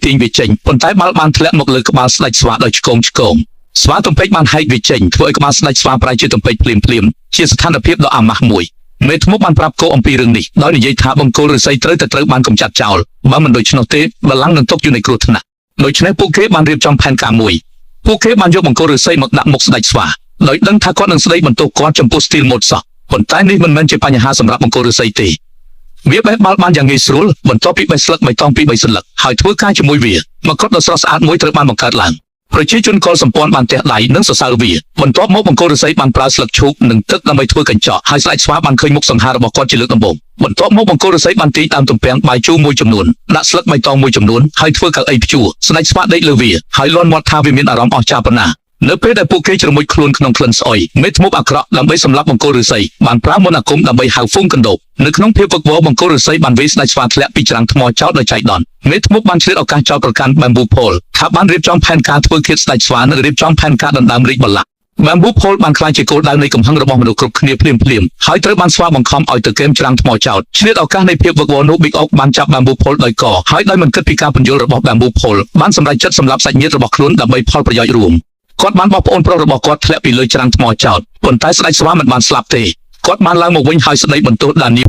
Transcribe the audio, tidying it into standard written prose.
ទាញវាចេញប៉ុន្តែបាល់បានធ្លាក់មកលើក្បាលស្ដេចស្វាដោយឆ្កងស្វាទំពេចបានហែកវាចេញធ្វើឲ្យក្បាលស្ដេចស្វាប្រែជាទំពេចភ្លាមជាស្ថានភាពដ៏អាម៉ាស់មួយមេធ្មប់បានប្រាប់គោអំពីរឿងនេះដោយនិយាយថាបង្គោលឫស្សីត្រូវបានកំចាត់ចោលបើមិនដូច្នោះទេបល្ល័ង្កនឹងតកอยู่ในគ្រោះថ្នាក់ដូច្នេះពួកគេបានរៀបចំផែនការមួយពួកគេបានយកបង្គោលឫស្សីមកដាក់មុខស្ដេចស្វាដោយដឹងថាគាត់នឹងស្ដីបន្ទោសគាត់ចំពោះស្ទីលម៉ូតសោះប៉ុន្តែនេះមិនមែនជាបញ្ហាសម្រាប់បង្គោលឫស្សីទេវាបេះបាល់បានយ៉ាងងាយស្រួលបន្ទាប់ពីបេះស្លឹកបៃតងពី3សន្លឹកហើយធ្វើការជាមួយវាមកុដដ៏ស្រស់ស្អាតមួយត្រូវបានបង្កើតឡើងប្រជាជនកុលសម្ព័ន្ធបានទះដៃនិងសរសើរវាបន្ទាប់មកបង្គោលឫស្សីបានប្រើស្លឹកឈូកនិងទឹកដើម្បីធ្វើកញ្ចក់ហើយស្ដេចស្វាបានឃើញមុខសង្ហាររបស់គាត់ជាលើកដំបូងបន្ទាប់មកបង្គោលឫស្សីបានទីតាមទំពាំងបាយជូរមួយចំនួនដាក់ស្លឹកបៃតងមួយចំនួនហើយធ្វើកៅអីព្យួរស្ដេចស្វាដេកលើវាហើយលាន់មាត់ថាវាមានអារម្មណ៍អស្ចារ្យប៉ុណ្ណានៅពេលដែលពួកគេជ្រមុជខ្លួនក្នុងក្លិនស្អុយមេធ្មប់អាក្រក់ដើម្បីសម្លាប់បង្គោលឫស្សីបានប្រើមន្តអាគមដើម្បីហៅហ្វូងកណ្ដូបនៅក្នុងភាពវឹកវរបង្គោលឫស្សីបានវាយស្ដេចស្វាធ្លាក់ពីច្រាំងថ្មចោលដោយចៃដន្យមេធ្មប់បានឆ្លៀតឱកាសចោលប្រកាន់បែមប៊ូផូលថាបានរៀបចំផែនការធ្វើឃាតស្ដេចស្វានិងរៀបចំផែនការដណ្ដើមរាជបល្ល័ង្កបែមប៊ូផូលបានក្លាយជាគោលដៅនៃកំហឹងរបស់មនុស្សគ្រប់គ្នាភ្លាមហើយត្រូវបានស្វាបង្ខំឲ្យទៅកេមច្រាំងថ្មចោលឆ្លៀតឱកាសនៃភាពវឹកវរនោះ Big Oak បានចាប់បែមប៊ូផូលដោយកហើយដោយមិនគិតពីការពន្យល់របស់បែមប៊ូផូលបានសម្រេចចិត្តសម្លាប់សាច់ញាតិរបស់ខ្លួនដើម្បីផលប្រយោជន៍រួមគាត់បានបោះប្អូនប្រុសរបស់គាត់ធ្លាក់ពីលើច្រាំងថ្មចោលប៉ុន្តែស្ដេចស្វាមិនបានស្លាប់ទេគាត់បានឡើងមកវិញហើយស្ដីបន្ទោសដានី